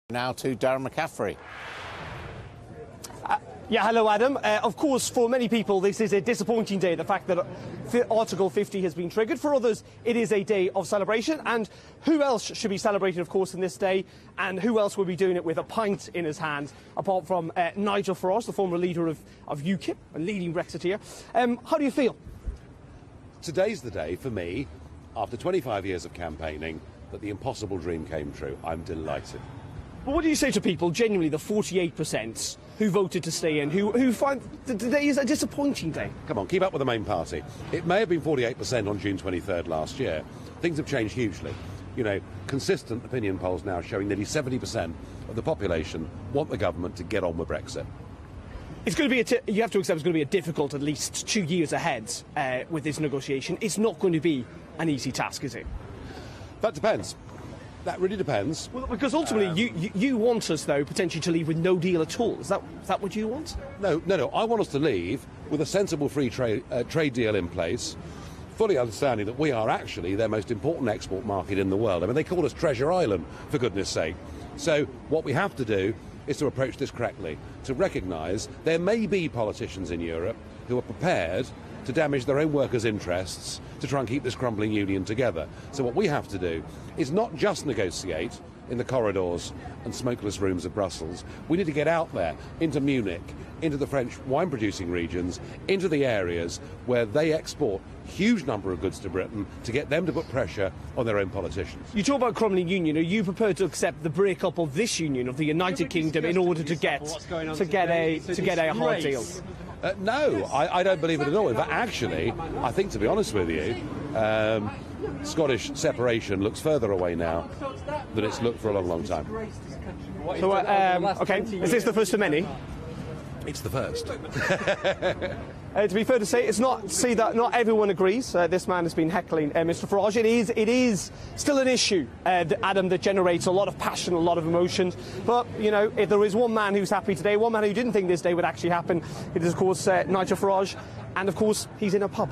Now to Darren McCaffrey. Yeah, hello, Adam. Of course, for many people, this is a disappointing day, the fact that Article 50 has been triggered. For others, it is a day of celebration. And who else should be celebrating, of course, in this day? And who else will be doing it with a pint in his hand, apart from Nigel Farage, the former leader of UKIP and leading Brexiteer? How do you feel? Today's the day for me, after 25 years of campaigning, that the impossible dream came true. I'm delighted. But what do you say to people, genuinely, the 48% who voted to stay in, who find that today is a disappointing day? Come on, keep up with the main party. It may have been 48% on June 23rd last year. Things have changed hugely. You know, consistent opinion polls now showing nearly 70% of the population want the government to get on with Brexit. It's going to be you have to accept it's going to be a difficult, at least 2 years ahead with this negotiation. It's not going to be an easy task, is it? That depends. That really depends. Well, because ultimately, you want us, though, potentially to leave with no deal at all. Is that what you want? No. I want us to leave with a sensible free trade deal in place, fully understanding that we are actually their most important export market in the world. I mean, they call us Treasure Island, for goodness sake. So what we have to do is to approach this correctly, to recognise there may be politicians in Europe who are prepared to damage their own workers' interests to try and keep this crumbling union together. So what we have to do is not just negotiate in the corridors and smokeless rooms of Brussels. We need to get out there, into Munich, into the French wine-producing regions, into the areas where they export huge number of goods to Britain, to get them to put pressure on their own politicians. You talk about crumbling union. Are you prepared to accept the breakup of this union, of the United Kingdom, in order to get a hard deal? No, I don't believe it at all. In fact, actually, I think, to be honest with you, Scottish separation looks further away now than it's looked for a long, long time. So, OK, is this the first of many? It's the first. To be fair to say, not everyone agrees. This man has been heckling Mr. Farage. It is still an issue, Adam, that generates a lot of passion, a lot of emotion. But, you know, if there is one man who's happy today, one man who didn't think this day would actually happen, it is, of course, Nigel Farage. And, of course, he's in a pub.